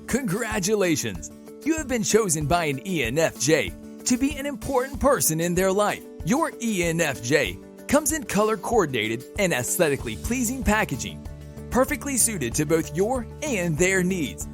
Congratulations! You have been chosen by an ENFJ to be an important person in their life. Your ENFJ comes in color-coordinated and aesthetically pleasing packaging, perfectly suited to both your and their needs.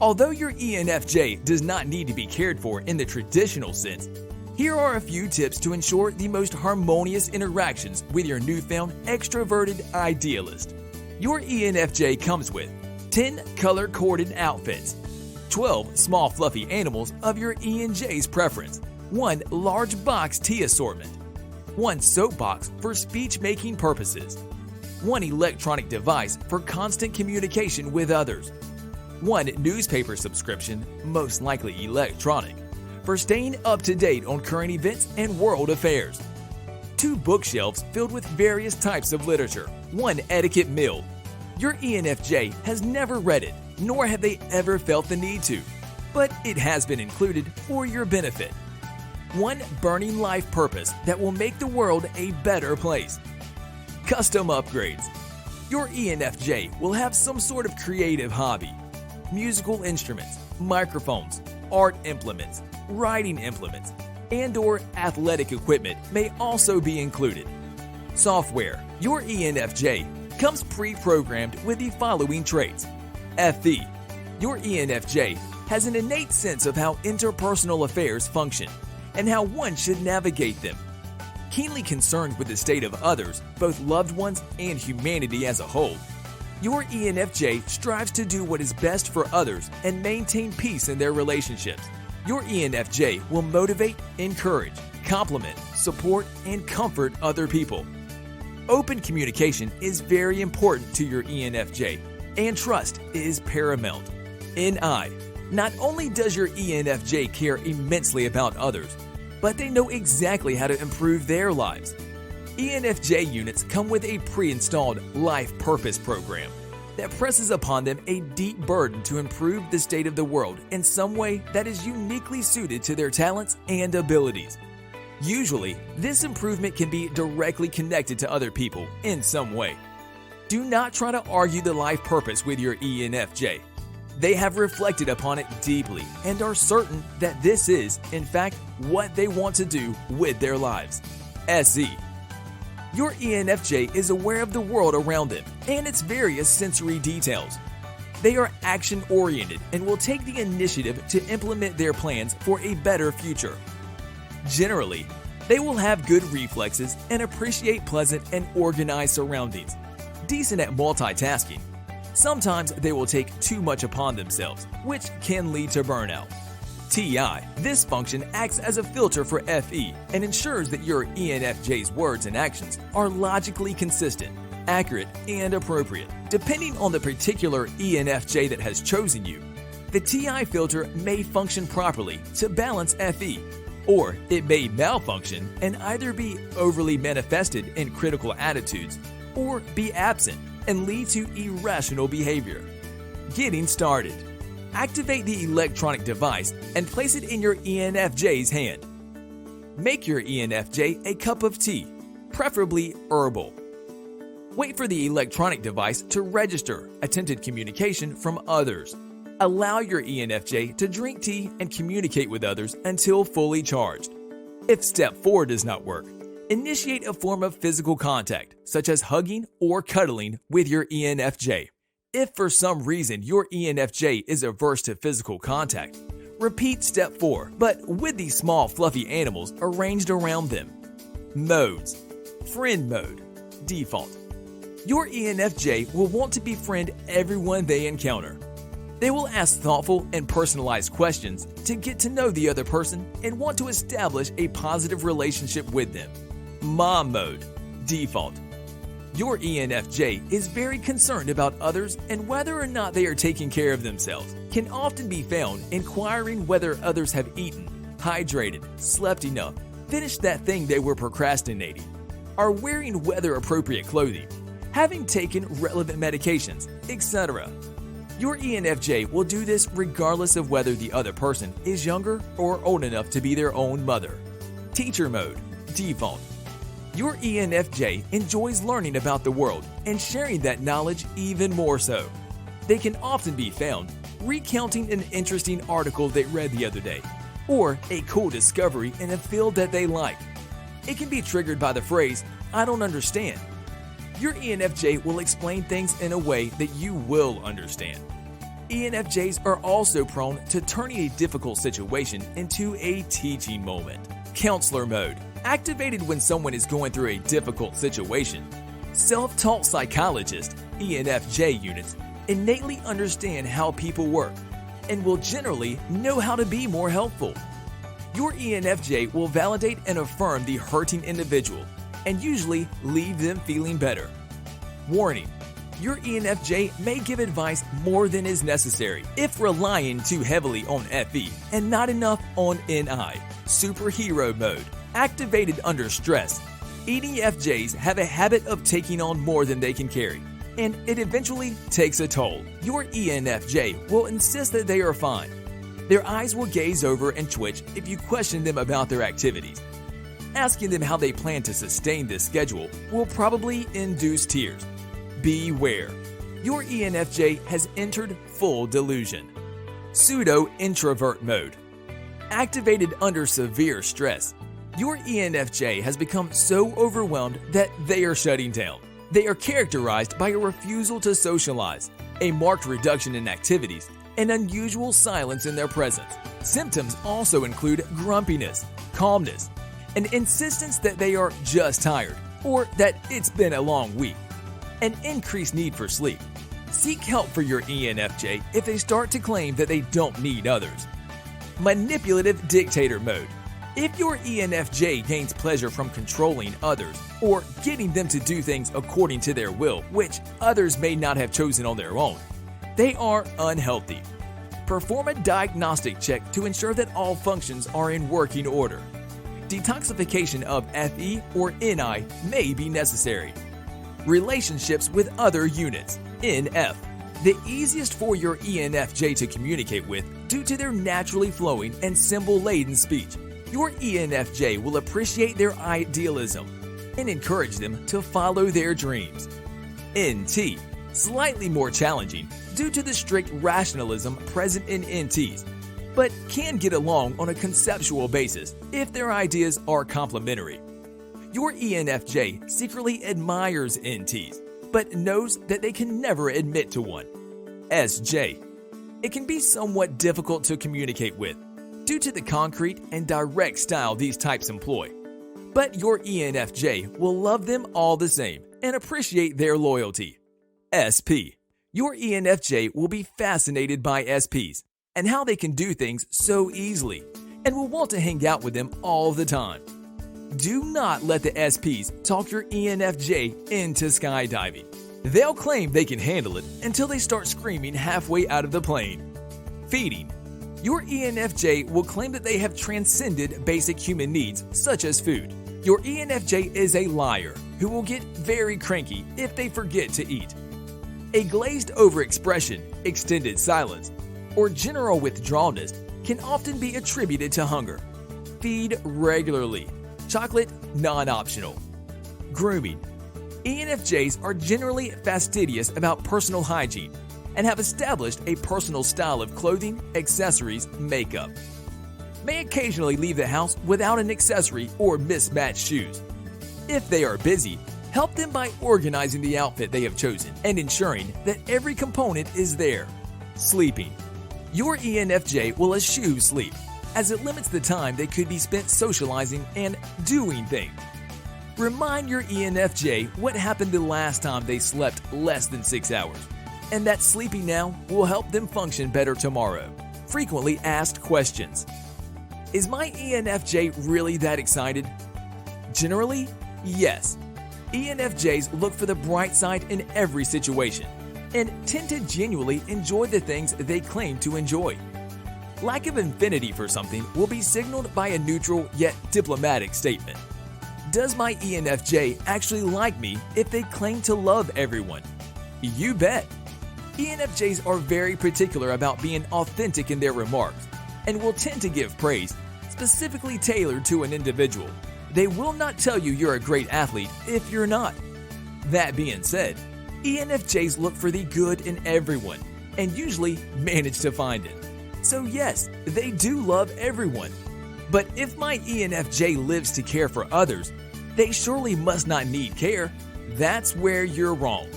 Although your ENFJ does not need to be cared for in the traditional sense, here are a few tips to ensure the most harmonious interactions with your newfound extroverted idealist. Your ENFJ comes with 10 color-coded outfits, 12 small fluffy animals of your ENJ's preference, 1 large box tea assortment, 1 soapbox for speech-making purposes, 1 electronic device for constant communication with others, 1 newspaper subscription, most likely electronic, for staying up to date on current events and world affairs, 2 bookshelves filled with various types of literature, 1 etiquette meal. Your ENFJ has never read it, nor have they ever felt the need to, but it has been included for your benefit. 1 burning life purpose that will make the world a better place. Custom upgrades. Your ENFJ will have some sort of creative hobby. Musical instruments, microphones, art implements, writing implements, and/or athletic equipment may also be included. Software. Your ENFJ comes pre-programmed with the following traits. FE. Your ENFJ has an innate sense of how interpersonal affairs function and how one should navigate them. Keenly concerned with the state of others, both loved ones and humanity as a whole, your ENFJ strives to do what is best for others and maintain peace in their relationships. Your ENFJ will motivate, encourage, compliment, support, and comfort other people. Open communication is very important to your ENFJ, and trust is paramount. NI. Not only does your ENFJ care immensely about others, but they know exactly how to improve their lives. ENFJ units come with a pre-installed life purpose program that presses upon them a deep burden to improve the state of the world in some way that is uniquely suited to their talents and abilities. Usually, this improvement can be directly connected to other people in some way. Do not try to argue the life purpose with your ENFJ. They have reflected upon it deeply and are certain that this is, in fact, what they want to do with their lives. SE. Your ENFJ is aware of the world around them and its various sensory details. They are action-oriented and will take the initiative to implement their plans for a better future. Generally, they will have good reflexes and appreciate pleasant and organized surroundings. Decent at multitasking. Sometimes they will take too much upon themselves, which can lead to burnout. TI. This function acts as a filter for FE and ensures that your ENFJ's words and actions are logically consistent, accurate, and appropriate. Depending on the particular ENFJ that has chosen you, the TI filter may function properly to balance FE, or it may malfunction and either be overly manifested in critical attitudes or be absent and lead to irrational behavior. Getting started. Activate the electronic device and place it in your ENFJ's hand. Make your ENFJ a cup of tea, preferably herbal. Wait for the electronic device to register attempted communication from others. Allow your ENFJ to drink tea and communicate with others until fully charged. If step 4 does not work, initiate a form of physical contact, such as hugging or cuddling with your ENFJ. If for some reason your ENFJ is averse to physical contact, repeat step 4, but with these small fluffy animals arranged around them. Modes. Friend mode. Default. Your ENFJ will want to befriend everyone they encounter. They will ask thoughtful and personalized questions to get to know the other person and want to establish a positive relationship with them. Mom mode. Default. Your ENFJ is very concerned about others and whether or not they are taking care of themselves. Can often be found inquiring whether others have eaten, hydrated, slept enough, finished that thing they were procrastinating, are wearing weather-appropriate clothing, having taken relevant medications, etc. Your ENFJ will do this regardless of whether the other person is younger or old enough to be their own mother. Teacher mode. Default. Your ENFJ enjoys learning about the world and sharing that knowledge even more so. They can often be found recounting an interesting article they read the other day, or a cool discovery in a field that they like. It can be triggered by the phrase, "I don't understand." Your ENFJ will explain things in a way that you will understand. ENFJs are also prone to turning a difficult situation into a teaching moment. Counselor mode, activated when someone is going through a difficult situation. Self-taught psychologists, ENFJ units, innately understand how people work and will generally know how to be more helpful. Your ENFJ will validate and affirm the hurting individual and usually leave them feeling better. Warning: your ENFJ may give advice more than is necessary if relying too heavily on FE and not enough on NI. Superhero mode, activated under stress. ENFJs have a habit of taking on more than they can carry, and it eventually takes a toll. Your ENFJ will insist that they are fine. Their eyes will gaze over and twitch if you question them about their activities. Asking them how they plan to sustain this schedule will probably induce tears. Beware. Your ENFJ has entered full delusion. Pseudo-introvert mode. Activated under severe stress. Your ENFJ has become so overwhelmed that they are shutting down. They are characterized by a refusal to socialize, a marked reduction in activities, and unusual silence in their presence. Symptoms also include grumpiness, calmness, an insistence that they are just tired or that it's been a long week, an increased need for sleep. Seek help for your ENFJ if they start to claim that they don't need others. Manipulative dictator mode. If your ENFJ gains pleasure from controlling others or getting them to do things according to their will, which others may not have chosen on their own, they are unhealthy. Perform a diagnostic check to ensure that all functions are in working order. Detoxification of FE or NI may be necessary. Relationships with other units, NF. The easiest for your ENFJ to communicate with due to their naturally flowing and symbol-laden speech. Your ENFJ will appreciate their idealism and encourage them to follow their dreams. NT. Slightly more challenging due to the strict rationalism present in NTs, but can get along on a conceptual basis if their ideas are complementary. Your ENFJ secretly admires NTs, but knows that they can never admit to one. SJ. It can be somewhat difficult to communicate with due to the concrete and direct style these types employ, but your ENFJ will love them all the same and appreciate their loyalty. SP. Your ENFJ will be fascinated by SPs and how they can do things so easily and will want to hang out with them all the time. Do not let the SPs talk your ENFJ into skydiving. They'll claim they can handle it until they start screaming halfway out of the plane. Feeding. Your ENFJ will claim that they have transcended basic human needs such as food. Your ENFJ is a liar who will get very cranky if they forget to eat. A glazed over expression, extended silence, or general withdrawalness can often be attributed to hunger. Feed regularly. Chocolate non-optional. Grooming. ENFJs are generally fastidious about personal hygiene and have established a personal style of clothing, accessories, makeup. May occasionally leave the house without an accessory or mismatched shoes. If they are busy, help them by organizing the outfit they have chosen and ensuring that every component is there. Sleeping. Your ENFJ will eschew sleep, as it limits the time they could be spent socializing and doing things. Remind your ENFJ what happened the last time they slept less than 6 hours, and that sleeping now will help them function better tomorrow. Frequently asked questions. Is my ENFJ really that excited? Generally, yes. ENFJs look for the bright side in every situation and tend to genuinely enjoy the things they claim to enjoy. Lack of affinity for something will be signaled by a neutral yet diplomatic statement. Does my ENFJ actually like me if they claim to love everyone? You bet! ENFJs are very particular about being authentic in their remarks and will tend to give praise specifically tailored to an individual. They will not tell you you're a great athlete if you're not. That being said, ENFJs look for the good in everyone and usually manage to find it. So yes, they do love everyone. But if my ENFJ lives to care for others, they surely must not need care. That's where you're wrong.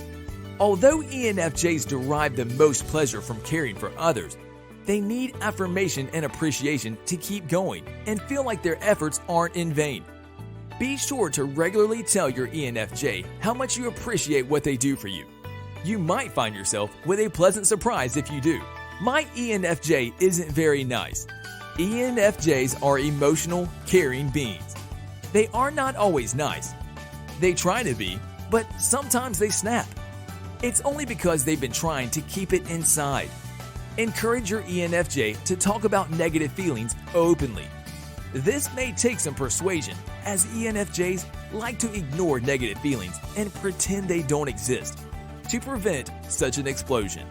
Although ENFJs derive the most pleasure from caring for others, they need affirmation and appreciation to keep going and feel like their efforts aren't in vain. Be sure to regularly tell your ENFJ how much you appreciate what they do for you. You might find yourself with a pleasant surprise if you do. My ENFJ isn't very nice. ENFJs are emotional, caring beings. They are not always nice. They try to be, but sometimes they snap. It's only because they've been trying to keep it inside. Encourage your ENFJ to talk about negative feelings openly. This may take some persuasion, as ENFJs like to ignore negative feelings and pretend they don't exist to prevent such an explosion.